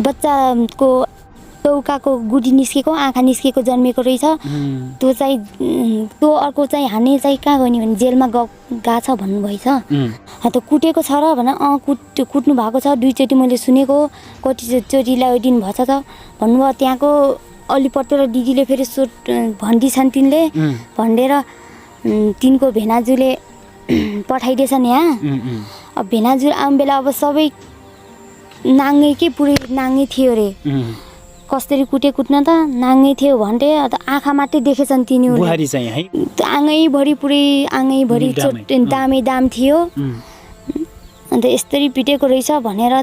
बच्चाको चौकाको गुडी निस्केको आँखा निस्केको जन्मेको रहेछ त्यो चाहिँ त्यो अर्को चाहिँ हान्ने चाहिँ कहाँ गयो नि भने जेलमा गएको छ भन्नुभएछ त कुटेको छ र भने कुट्नु भएको छ 2 चोटि मैले सुनेको कतिचोटिलाई दिनु भएछ त भन्नुभयो त्यहाँको अलिपट्टो र दिदीले फेरि भन्दिछन् तिनले भनेर तिनको भेनाजुले पठाइदिएछन् यहाँ अब भेनाजु आउने बेला अब सबै नाङ्गै के पुरै नाङ्गै थियो अरे कसरी कुट्न त नाङ्गै थियो भन्थे आँखा मात्रै देखेछन् तिनीहरूले बुहारी चाहिँ है आँगैभरि पुरै आँगैभरि दाम थियो अन्त यस्तरी पिटेको रहेछ भनेर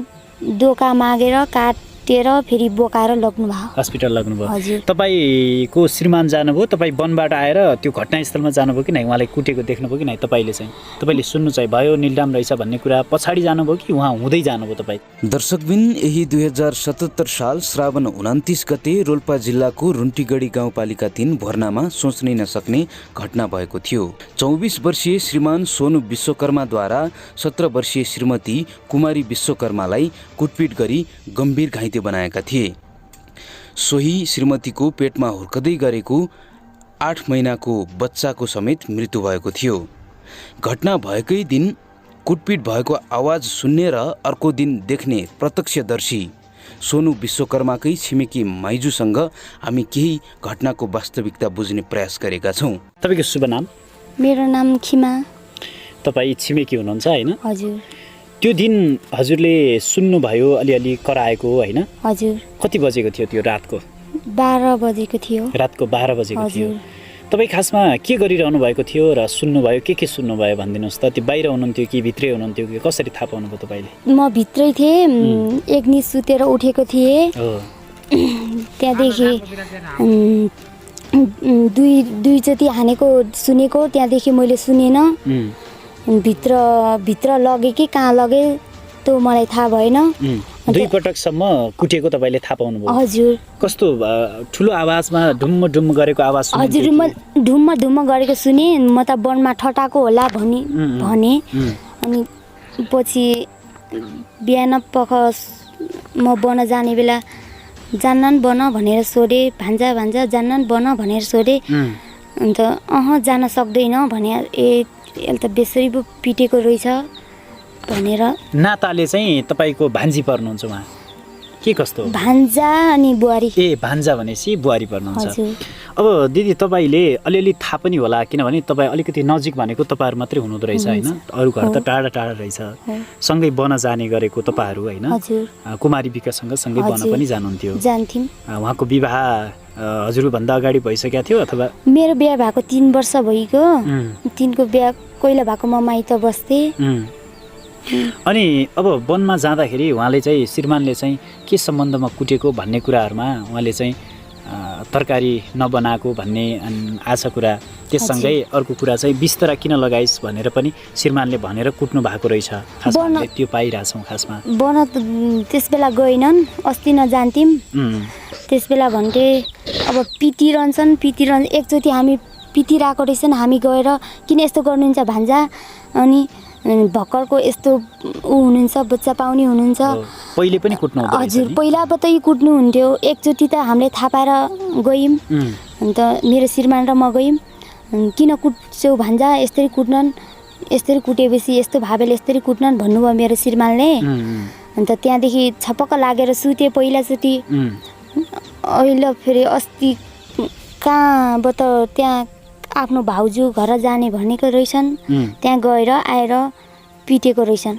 दोका मागेर काटेर फेरि बोकाएर लग्नुभयो हस्पिटल लग्नुभयो तपाईको श्रीमान जानुभयो तपाई वनबाट आएर त्यो घटनास्थलमा जानुभयो कि नै उहाँलाई कुटेको देख्नुभयो कि नै तपाईले सुन्नु चाहिँ भयो निलडाम रहेछ भन्ने कुरा पछाडी जानुभयो कि उहाँ हुँदै जानुभयो तपाई दर्शकबिन यही 2077 साल श्रावण 29 गते रोल्पा जिल्लाको रुन्टीगढी गाउँपालिका 3 भर्नामा सोच्नै नसक्ने घटना भएको थियो 24 वर्षीय श्रीमान सोनु विश्वकर्माद्वारा 17 वर्षीय श्रीमती कुमारी विश्वकर्मालाई कुटपिट गरी गम्भीर घाइते बनाएका थिए सोही श्रीमतीको पेटमा हुर्कदै गरेको 8 महिनाको बच्चाको समेत मृत्यु भएको थियो घटना भएकै दिन कुटपिट भएको आवाज सुन्ने र अर्को दिन देख्ने प्रत्यक्षदर्शी सोनु विश्वकर्माकै छिमेकी माइजूसँग हामी केही घटनाको वास्तविकता बुझ्ने प्रयास गरेका छौं तपाईको शुभ नाम मेरो नाम खिमा तपाई छिमेकी हुनुहुन्छ हैन हजुर त्यो दिन हजुरले सुन्नु भयो अलिअलि कराएको हैन हजुर कति बजेको थियो त्यो रातको 12 बजेको थियो रातको 12 बजेको थियो तपाई खासमा के गरिरहनु भएको थियो र सुन्नु भयो के सुन्नु भयो भन्दिनुस् त त्यो बाहिर हुनुहुन्थ्यो कि भित्रै हुनुहुन्थ्यो कि कसरी थाहा पाउनु भयो तपाईले म भित्रै थिए एक निस सुतेर उठेको थिए त्यहाँदेखि दुई चोटि हानेको सुनेको त्यहाँदेखि मैले सुनेन भित्र लगे कि कहाँ लगे त्यो मलाई थाहा भएन 2 पटकसम्म कुटेको तपाईले थाहा पाउनु भयो हजुर कस्तो ठुलो आवाजमा ढुम्म ढुम्म गरेको आवाज सुन्नु हजुर म ढुम्म गरेको सुने म त वनमा ठटाको होला भने अनि पछि बिहान पख म बन जाने बेला जान्नन् बन भनेर सोधे भान्जा जान्नन् बन भनेर सोधे अन्त जान सक्दैन भने यसले त बेसरी पिटेको रहेछ भनेर नाताले चाहिँ तपाईको भान्जी पर्नुहुन्छ उहाँ के कस्तो भान्जा अनि बुहारी भान्जा भनेपछि बुहारी पर्नुहुन्छ अब दिदी तपाईले अलिअलि थाहा पनि होला किनभने तपाई अलिकति नजिक भनेको तपाईहरु मात्रै हुनुहुँदो रहेछ हैन अरु घर त टाढा रहेछ सँगै बन जाने गरेको तपाईहरु हैन कुमारी विकाससँग सँगै बन पनि जानुहुन्थ्यो जान्थ्यौं उहाँको विवाह हजुर भन्दा अगाडि भइसक्या थियो अथवा मेरो बिहे भएको 3 वर्ष भइगयो तिनको बिहे कहिले भएको म माइत बस्थे अनि अब वनमा जाँदाखेरि उहाँले चाहिँ श्रीमानले चाहिँ के सम्बन्धमा कुटेको भन्ने कुराहरुमा उहाँले चाहिँ तरकारी नबनाएको भन्ने आशा कुरा त्यससँगै अर्को कुरा चाहिँ बिस्तरा किन लगाइस भनेर पनि श्रीमानले भनेर कुट्नु भएको रहेछ खासमा त्यो पाइराछौं खासमा बन त्यसबेला गएनन् अस्ति नजान्थिम त्यसबेला भन्थे अब पिटिरहन्छन् एकचोटी हामी पिटिराको रहेछन् हामी गएर किन यस्तो गर्नुहुन्छ भान्जा अनि भक्करको यस्तो हुनुहुन्छ बच्चा पाउने हुनुहुन्छ पहिले पनि कुट्नु हुँदै हजुर पहिला पतै कुट्नु हुन्थ्यो एकचोटी त हामीले थाहा पाएर गयौं अन्त मेरो श्रीमान र म गयौं किन कुट्छौ भान्जा यसरी कुट्नन् यसरी कुटेपछि यस्तो भावेले यसरी कुट्नन् भन्नुभयो मेरो श्रीमानले अन्त त्यहाँदेखि छपक्क लागेर सुते पहिलाचोटी अहिले फेरि अस्ति कहाँबाट त्यहाँ आफ्नो भाउजू घर जाने भनेको रहेछन् त्यहाँ गएर आएर पिटेको रहेछन्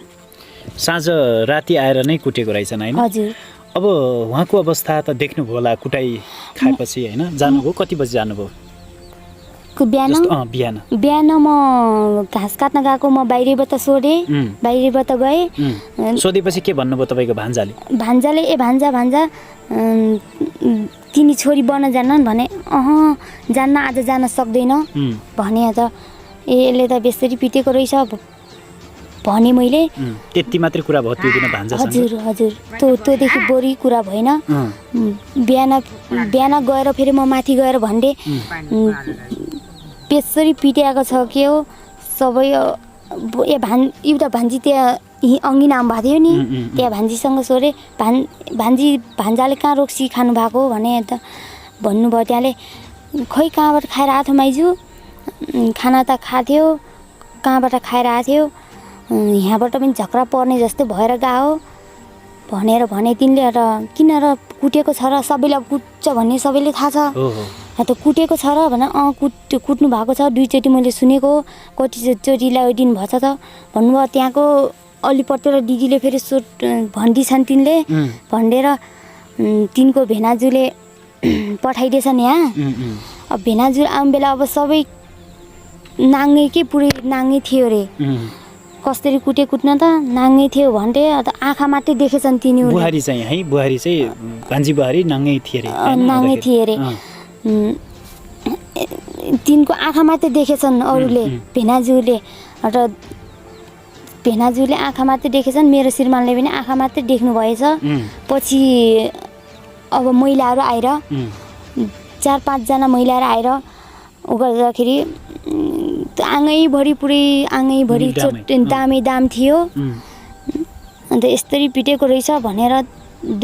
साँझ राति आएर नै कुटेको रहेछन् हैन हजुर अब उहाँको अवस्था त देख्नुभयो होला कुटाई खाएपछि हैन जानुभयो कति बजे जानुभयो बिहान म घाँस काट्न गएको म बाहिरबाट सोधे बाहिरबाट गए सोधेपछि के भन्नुभयो तपाईको भान्जाले ए भान्जा तिनी छोरी बन्न जान्नन् भने जान्न आज जान सक्दैन भने त यसले त बेसरी पिटेको रहेछ भने मैले त्यति मात्रै कुरा भयो त्यो दिन भान्जासँग हजुर त्योदेखि बोरी कुरा भएन बिहान गएर फेरि म माथि गएर भन्डे बेसरी पिटेको छ के हो सबै एउटा भान्जी त्यहाँ अङ्गिनामा भएको थियो नि त्यहाँ भान्जीसँग सोधेँ भान्जाले कहाँ रोक्सी खानु भएको भने त भन्नुभयो त्यहाँले खोइ कहाँबाट खाएर आएको थियो माइजू खाना त खाएको थियो कहाँबाट खाएर आएको थियो यहाँबाट पनि झगडा पर्ने जस्तो भएर गयो भनेर भने तिनले र किन र कुटेको छ र सबैलाई कुट्छ भन्ने सबैले थाहा छ त कुटेको छ र भने कुट्नु भएको छ 2 चोटि मैले सुनेको कतिचोटिलाई दिन भएछ त भन्नुभयो त्यहाँको अलिपट्टि र दिदीले फेरि भन्दिछन् तिनले भनेर तिनको भेनाजुले पठाइदिएछन् यहाँ अब भेनाजु आउने बेला अब सबै नाङ्गै के पुरै नाङ्गै थियो अरे कसरी कुट्न त नाङ्गै थियो भन्थे अन्त आँखा मात्रै देखेछन् तिनीहरूले बुहारी चाहिँ है बुहारी चाहिँ भान्जी बुहारी नाङ्गै थिए अरे नाङ्गै थिए अरे तिनको आँखा मात्रै देखेछन् अरूले भेनाजुले र भेनाजुले आँखा मात्रै देखेछन् मेरो श्रीमानले पनि आँखा मात्रै देख्नु भएछ पछि अब महिलाहरू आएर 4-5 जना महिलाहरू आएर उ गर्दाखेरि आँगैभरि पुरै आँगैभरि दाम थियो अन्त यस्तरी पिटेको रहेछ भनेर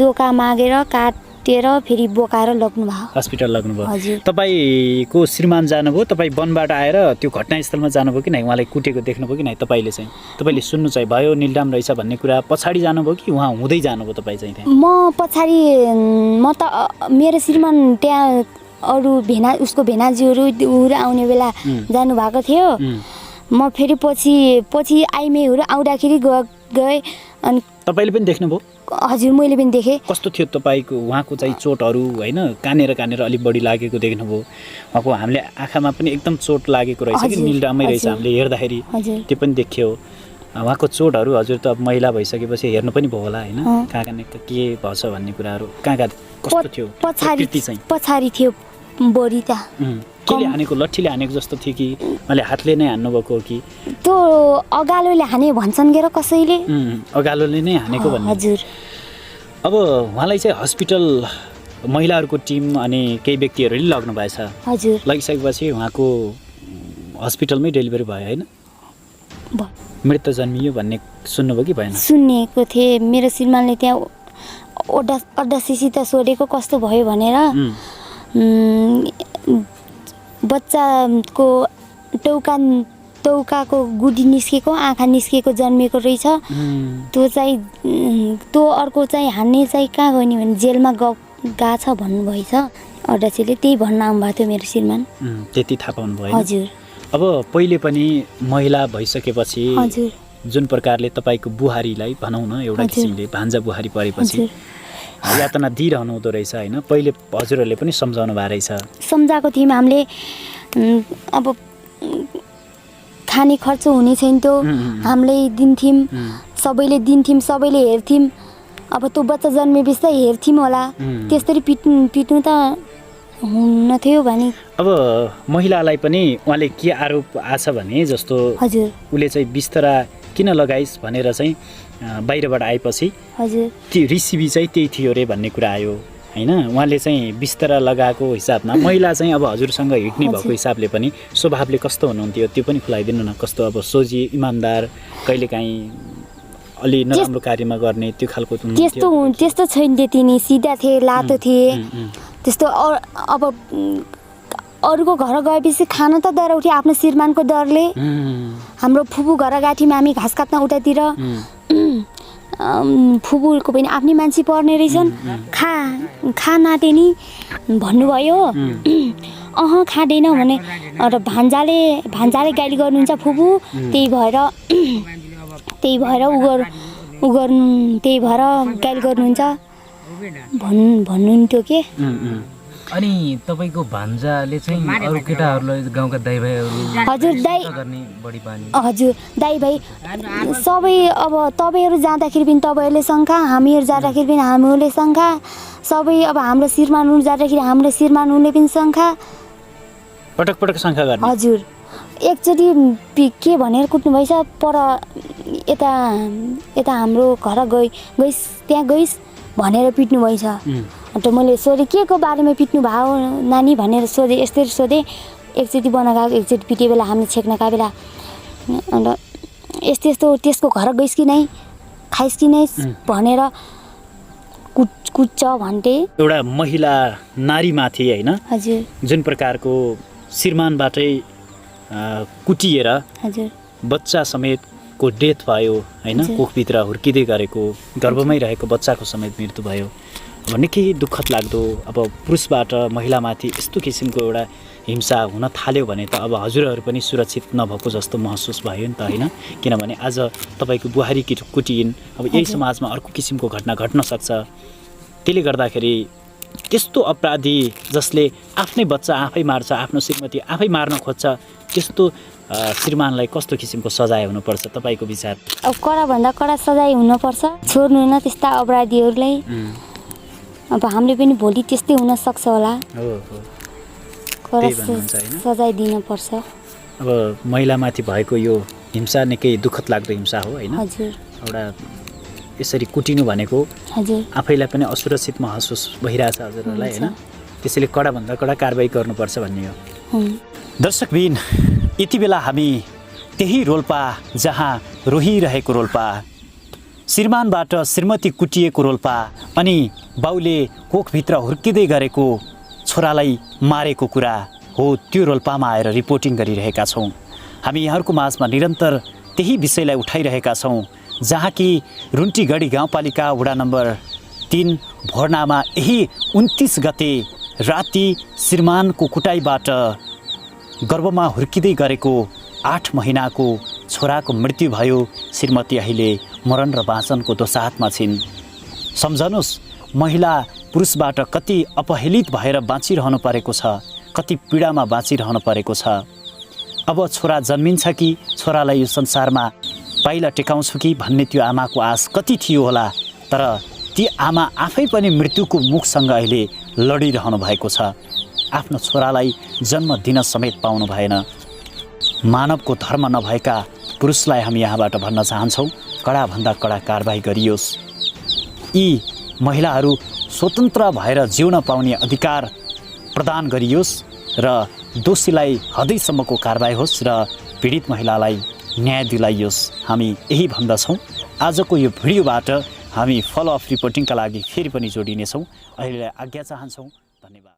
दोका मागेर काटेर फेरि बोकाएर लग्नुभयो हस्पिटल लग्नुभयो तपाईँको श्रीमान जानुभयो तपाईँ वनबाट आएर त्यो घटनास्थलमा जानुभयो कि नै उहाँलाई कुटेको देख्नुभयो कि नै तपाईँले सुन्नु चाहिँ भयो निलडाम रहेछ भन्ने कुरा पछाडि जानुभयो कि उहाँ हुँदै जानुभयो तपाईँ चाहिँ त्यहाँ म पछाडि म त मेरो श्रीमान त्यहाँ अरू उसको भेनाजीहरू आउने बेला जानुभएको थियो म फेरि पछि आइमेहरू आउँदाखेरि गएँ अनि तपाईँले पनि देख्नुभयो हजुर मैले पनि देखेँ कस्तो थियो तपाईँको उहाँको चाहिँ चोटहरू होइन कानेर अलिक बढी लागेको देख्नुभयो उहाँको हामीले आँखामा पनि एकदम चोट लागेको रहेछ कि निलडामै रहेछ हामीले हेर्दाखेरि त्यो पनि देखियो उहाँको चोटहरू हजुर त अब महिला भइसकेपछि हेर्नु पनि भयो होला होइन कहाँ के भएछ भन्ने कुराहरू कहाँ कस्तो थियो पछाडि थियो बढी त केले हानेको लट्ठीले हानेको जस्तो थियो कि मैले हातले नै हान्नुभएको हो कि त्यो अगालोले हाने भन्छन् के र कसैले अगालोले नै हानेको भन्ने हजुर अब उहाँलाई चाहिँ हस्पिटल महिलाहरूको टिम अनि केही व्यक्तिहरूले लग्नु भएछ हजुर लगिसकेपछि उहाँको हस्पिटलमै डेलिभरी भयो होइन मृत्यु जन्मियो भन्ने सुन्नुभयो कि भएन सुनेको थिएँ मेरो श्रीमानले त्यहाँ अड्डासित सोधेको कस्तो भयो भनेर बच्चाको टौकाको गुडी निस्केको आँखा निस्केको जन्मेको रहेछ त्यो अर्को चाहिँ हान्ने चाहिँ कहाँ गयो नि भने जेलमा गएको छ भन्नुभएछ अड्डासीले त्यही भन्न आउनुभएको थियो मेरो श्रीमान त्यति थाहा पाउनु भयो हजुर अब पहिले पनि महिला भइसकेपछि हजुर जुन प्रकारले तपाईँको बुहारीलाई भनौँ न एउटा किसिमले भान्जा बुहारी परेपछि यातना दिइरहनु हुँदो रहेछ होइन पहिले हजुरहरूले पनि सम्झाउनु भएको रहेछ सम्झाएको थियौँ हामीले अब खाने खर्च हुने छैन त्यो हामीले दिन्थ्यौँ सबैले दिन्थ्यौँ सबैले हेर्थ्यौँ अब त्यो बच्चा जन्मेपछि त हेर्थ्यौँ होला त्यसरी पिट्नु त हुन्न थियो भने अब महिलालाई पनि उहाँले के आरोप आछ भने जस्तो हजुर उसले चाहिँ बिस्तरा किन लगाइस् भनेर चाहिँ बाहिरबाट आएपछि हजुर त्यो रिसिभी चाहिँ त्यही थियो अरे भन्ने कुरा आयो होइन उहाँले चाहिँ बिस्तरा लगाएको हिसाबमा महिला चाहिँ अब हजुरसँग हिँड्ने भएको हिसाबले पनि स्वभावले कस्तो हुनुहुन्थ्यो त्यो पनि खुलाइदिनु न कस्तो अब सोझी इमान्दार कहिलेकाहीँ अलि नराम्रो कार्यमा गर्ने त्यो खालको त्यस्तो छैन त्यति नि सिधा थिए लातो थिए त्यस्तो अब अरूको घर गएपछि खाना त डराउँथ्यो आफ्नो श्रीमानको डरले हाम्रो फुपू घर गएको थियौँ हामी घाँस काट्न उतातिर फुपूको पनि आफ्नै मान्छे पर्ने रहेछन् खा नाटे नि भन्नुभयो खाँदैन भने र भान्जाले गाली गर्नुहुन्छ फुपू त्यही भएर गाली गर्नुहुन्छ भन्नुहुन्थ्यो के अनि तपाईको भान्जाले चाहिँ अरु केटाहरुलाई गाउँका दाइभाइहरु हजुर गर्ने बढी बानी हजुर दाइभाइ सबै अब तपाईहरु जाँदाखेरि पनि तपाईहरुले शंका हामीहरु जाँदाखेरि पनि हामीहरुले शंका सबै अब हाम्रो श्रीमानहरु जाँदाखेरि हाम्रो श्रीमानहरुले पनि शंका पटक पटक शंका गर्ने हजुर एकचोटी के भनेर कुट्नु भइछ पर यता हाम्रो घर गइस त्यहाँ गइस भनेर पिट्नु भइछ अन्त मैले सोधेँ के को बारेमा पिट्नु भयो नानी भनेर सोधेँ यस्तै सोधेँ एकचोटि बनाएको एकचोटि पिटे बेला हामी छेक्न गएको बेला अन्त यस्तो त्यसको घर गइस् कि नै खाइस्किने भनेर कुट्छ भन्थे। एउटा महिला नारीमाथि होइन हजुर जुन प्रकारको श्रीमानबाटै कुटिएर हजुर बच्चा समेतको डेथ भयो होइन, कोखभित्र हुर्किँदै गरेको गर्भमै रहेको बच्चाको समेत मृत्यु भयो। अब निकै दुःखद लाग्दो। अब पुरुषबाट महिलामाथि यस्तो किसिमको एउटा हिंसा हुन थाल्यो भने त अब हजुरहरू पनि सुरक्षित नभएको जस्तो महसुस भयो नि त होइन। किनभने आज तपाईँको बुहारी कुटिइन्, अब यही समाजमा अर्को किसिमको घटना घट्न सक्छ। त्यसले गर्दाखेरि त्यस्तो अपराधी जसले आफ्नै बच्चा आफै मार्छ, आफ्नो श्रीमती आफै मार्न खोज्छ, त्यस्तो श्रीमानलाई कस्तो किसिमको सजाय हुनुपर्छ तपाईँको विचार? अब कडाभन्दा कडा सजाय हुनुपर्छ, छोड्नु न त्यस्ता अपराधीहरूलाई। अब हामीले पनि भोलि त्यस्तै हुन सक्छ होला, कडा सजाय दिनुपर्छ। अब महिलामाथि भएको यो हिंसा निकै दुःखद लाग्दो हिंसा हो होइन। हजुर एउटा यसरी कुटिनु भनेको हजुर आफैलाई पनि असुरक्षित महसुस भइरहेछ हजुरहरूलाई होइन। त्यसैले कडाभन्दा कडा कारबाही गर्नुपर्छ भन्ने हो। दर्शकबिन, यति बेला हामी त्यही रोल्पा जहाँ रोहिरहेको रोल्पा, श्रीमानबाट श्रीमती कुटिएको रोल्पा अनि बाउले कोखभित्र हुर्किँदै गरेको छोरालाई मारेको कुरा हो, त्यो रोल्पामा आएर रिपोर्टिङ गरिरहेका छौँ। हामी यहाँहरूको माझमा निरन्तर त्यही विषयलाई उठाइरहेका छौँ, जहाँ कि रुन्टीगढी गाउँपालिका वडा नम्बर 3 भोर्नामा यही 29 गते राति श्रीमानको कुटाइबाट गर्भमा हुर्किँदै गरेको 8 महिनाको छोराको मृत्यु भयो। श्रीमती अहिले मरण र बाँचनको दोसाहतमा छिन्। सम्झनुहोस्, महिला पुरुषबाट कति अपहेलित भएर बाँचिरहनु परेको छ, कति पीडामा बाँचिरहनु परेको छ। अब छोरा जन्मिन्छ कि छोरालाई यो संसारमा पाइला टेकाउँछु कि भन्ने त्यो आमाको आश कति थियो होला। तर ती आमा आफै पनि मृत्युको मुखसँग अहिले लडिरहनु भएको छ। आफ्नो छोरालाई जन्म दिन समेत पाउनु भएन। मानवको धर्म नभएका पुरुषलाई हामी यहाँबाट भन्न चाहन्छौँ, कडाभन्दा कडा कारबाही गरियोस्। यी महिलाहरू स्वतन्त्र भएर जिउन पाउने अधिकार प्रदान गरियोस् र दोषीलाई हदैसम्मको कारबाही होस् र पीडित महिलालाई न्याय दिलाइयोस्। हामी यही भन्दछौँ। आजको यो भिडियोबाट हामी फलोअप रिपोर्टिङका लागि फेरि पनि जोडिनेछौँ। अहिले आज्ञा चाहन्छौँ। धन्यवाद।